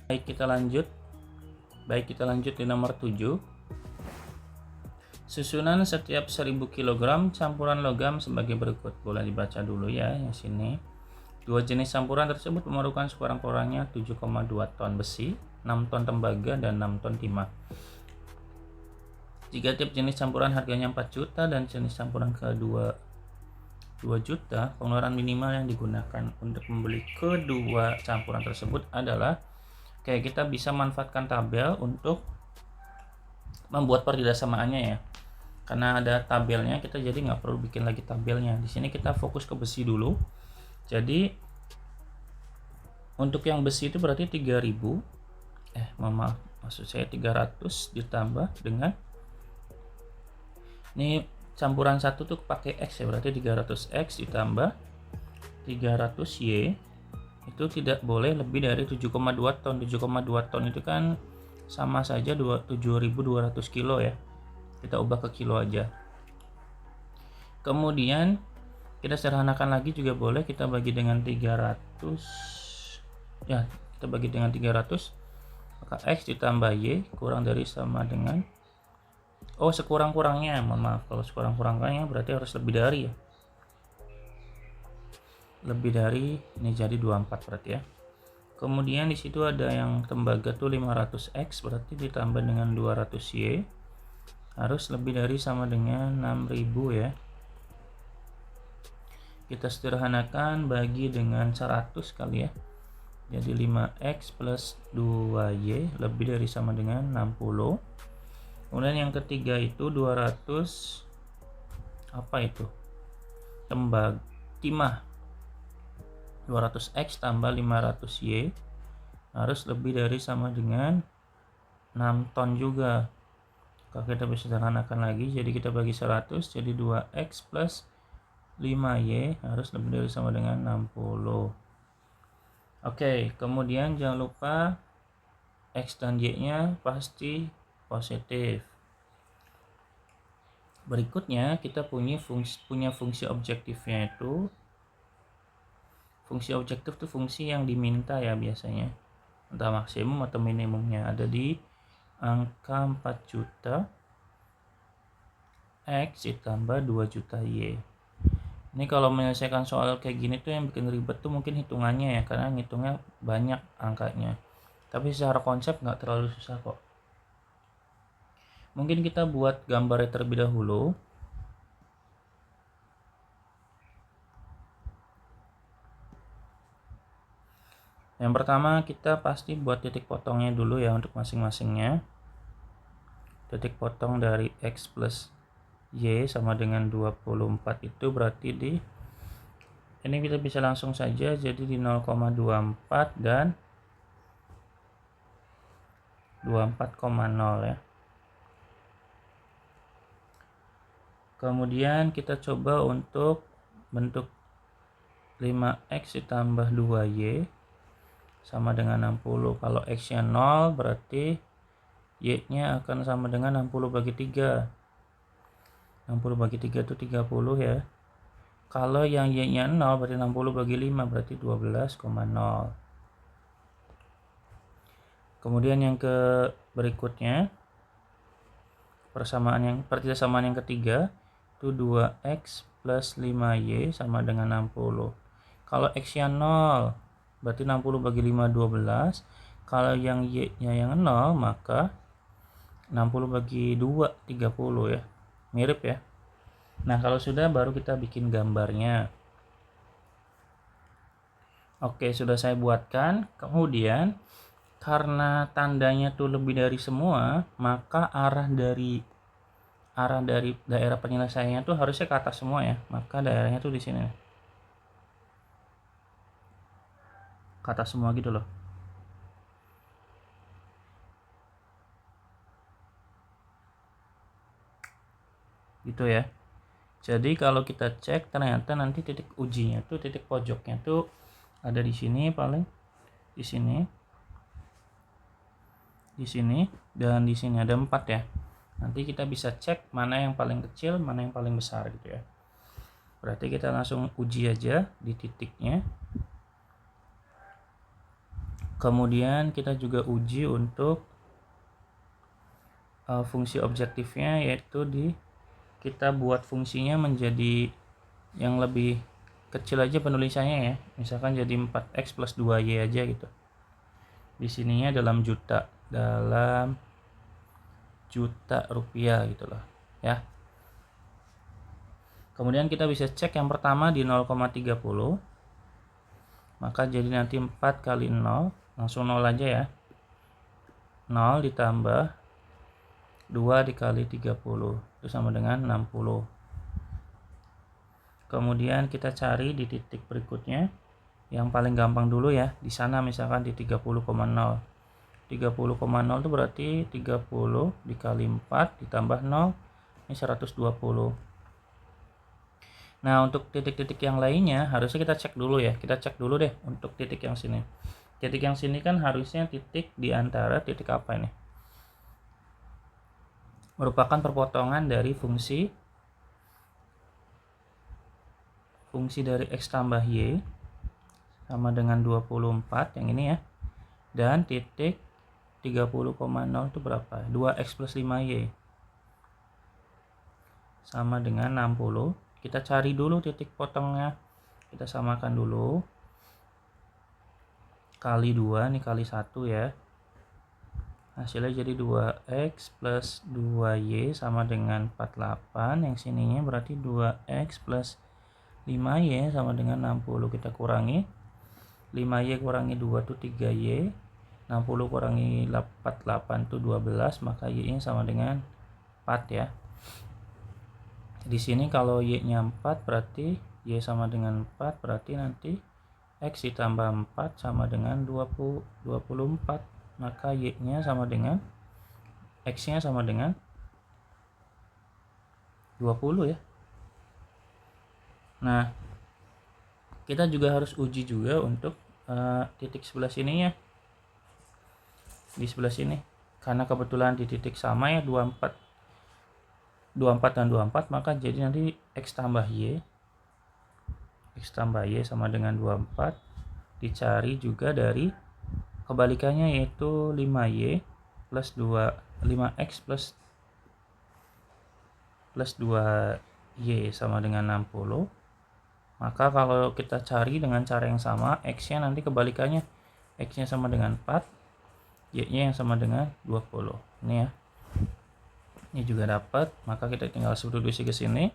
Baik, kita lanjut. Di nomor 7. Susunan setiap 1000 kg campuran logam sebagai berikut. Boleh dibaca dulu ya yang sini. Dua jenis campuran tersebut memerlukan sekurang-kurangnya 7,2 ton besi, 6 ton tembaga, dan 6 ton timah. Jika tiap jenis campuran harganya 4 juta dan jenis campuran kedua 2 juta, pengeluaran minimal yang digunakan untuk membeli kedua campuran tersebut adalah, kayak kita bisa manfaatkan tabel untuk membuat perjelasannya ya. Karena ada tabelnya, kita jadi nggak perlu bikin lagi tabelnya. Di sini kita fokus ke besi dulu. Jadi untuk yang besi itu berarti 3000, maksud saya 300 ditambah dengan, ini campuran satu tuh pakai X ya, berarti 300X ditambah 300Y, itu tidak boleh lebih dari 7,2 ton. 7,2 ton itu kan sama saja 7.200 kilo ya. Kita ubah ke kilo aja. Kemudian kita sederhanakan lagi juga boleh, kita bagi dengan 300 ya, kita bagi dengan 300, maka X ditambah Y kurang dari sama dengan, sekurang-kurangnya, mohon maaf, kalau sekurang-kurangnya berarti harus lebih dari ya, ini jadi 24 berarti ya. Kemudian di situ ada yang tembaga tuh 500X, berarti ditambah dengan 200Y harus lebih dari sama dengan 6000 ya. Kita sederhanakan, bagi dengan 100 kali ya, jadi 5X plus 2Y lebih dari sama dengan 60. Kemudian yang ketiga itu 200 timah, 200X tambah 500Y harus lebih dari sama dengan 6 ton juga. Kalau kita bisa sederhanakan lagi, jadi kita bagi 100, jadi 2X plus 5Y harus lebih dari sama dengan 60. Oke, kemudian jangan lupa X dan Y nya pasti positif. Berikutnya kita punya fungsi objektifnya itu. Fungsi objektif itu fungsi yang diminta ya biasanya, entah maksimum atau minimumnya, ada di angka 4 juta X ditambah 2 juta Y. Ini kalau menyelesaikan soal kayak gini tuh yang bikin ribet tuh mungkin hitungannya ya, karena ngitungnya banyak angkanya. Tapi secara konsep nggak terlalu susah kok. Mungkin kita buat gambarnya terlebih dahulu. Yang pertama kita pasti buat titik potongnya dulu ya untuk masing-masingnya. Titik potong dari X plus Y sama dengan 24 itu berarti ini kita bisa langsung saja, jadi di 0,24 dan 24,0 ya. Kemudian kita coba untuk bentuk 5X ditambah 2Y sama dengan 60. Kalau X nya 0 berarti Y nya akan sama dengan 60 bagi 3. 60 bagi 3 itu 30 ya. Kalau yang Y nya 0 berarti 60 bagi 5 berarti 12,0. Kemudian yang ke berikutnya, persamaan yang ketiga itu 2X plus 5Y sama dengan 60. Kalau X nya 0 berarti 60 bagi 5 12. Kalau yang Y nya yang 0 maka 60 bagi 2 30 ya. Mirip ya. Nah, kalau sudah baru kita bikin gambarnya. Oke, sudah saya buatkan. Kemudian karena tandanya tuh lebih dari semua, maka arah dari daerah penyelesaiannya tuh harusnya ke atas semua ya. Maka daerahnya tuh di sini. Ke atas semua gitu loh. Gitu ya. Jadi kalau kita cek, ternyata nanti titik ujinya tuh, titik pojoknya tuh ada di sini, paling di sini, dan di sini ada 4 ya. Nanti kita bisa cek mana yang paling kecil, mana yang paling besar gitu ya. Berarti kita langsung uji aja di titiknya. Kemudian kita juga uji untuk fungsi objektifnya, yaitu kita buat fungsinya menjadi yang lebih kecil aja penulisannya ya, misalkan jadi 4x plus 2y aja gitu. Di sininya dalam juta rupiah gitu loh ya. Kemudian kita bisa cek yang pertama di 0,30, maka jadi nanti 4 kali 0, langsung 0 aja ya, 0 ditambah 2 dikali 30 itu sama dengan 60. Kemudian kita cari di titik berikutnya yang paling gampang dulu ya, di sana misalkan di 30,0. 30,0 itu berarti 30 dikali 4 ditambah 0, ini 120. Nah, untuk titik-titik yang lainnya harusnya kita cek dulu ya. Kita cek dulu deh untuk titik yang sini. Titik yang sini kan harusnya titik di antara titik apa ini? Merupakan perpotongan dari fungsi dari x tambah y sama dengan 24 yang ini ya. Dan titik 30,0 itu berapa? 2x plus 5y sama dengan 60. Kita cari dulu titik potongnya. Kita samakan dulu. Kali 2, ini kali 1 ya. Hasilnya jadi 2x plus 2y sama dengan 48. Yang sininya berarti 2x plus 5y sama dengan 60. Kita kurangi. 5y kurangi 2 itu 3y. 60 kurangi 48 itu 12, maka y-nya sama dengan 4 ya. Di sini kalau y-nya 4 berarti y sama dengan 4, berarti nanti x ditambah 4 sama dengan 24, maka y-nya sama dengan x-nya sama dengan 20 ya. Nah, kita juga harus uji juga untuk titik sebelah sini ya. Di sebelah sini, karena kebetulan di titik sama ya, 24 dan 24, maka jadi nanti x tambah y sama dengan 24 dicari juga dari kebalikannya, yaitu 5y plus 5x plus 2y sama dengan 60. Maka kalau kita cari dengan cara yang sama, x-nya nanti kebalikannya, x-nya sama dengan 4, y-nya yang sama dengan 20. Ini ya. Ini juga dapat, maka kita tinggal substitusi ke sini.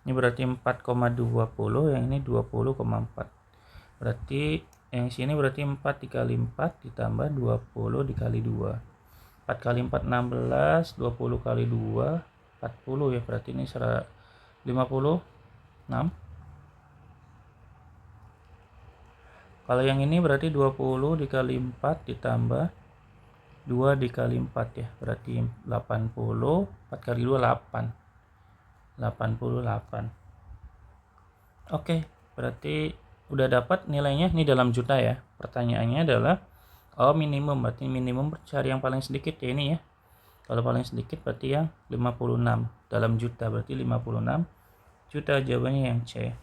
Ini berarti 4,20, yang ini 20,4. Berarti yang sini berarti 4 dikali 4 ditambah 20 dikali 2. 4 kali 4 16, 20 kali 2 40 ya, berarti ini 56. Kalau yang ini berarti 20 dikali 4 ditambah 2 dikali 4 ya, berarti 80. 4 kali 2 8. 88. Oke, berarti udah dapat nilainya. Ini dalam juta ya. Pertanyaannya adalah minimum, berarti minimum cari yang paling sedikit ya ini ya. Kalau paling sedikit berarti yang 56 dalam juta, berarti 56 juta. Jawabannya yang C.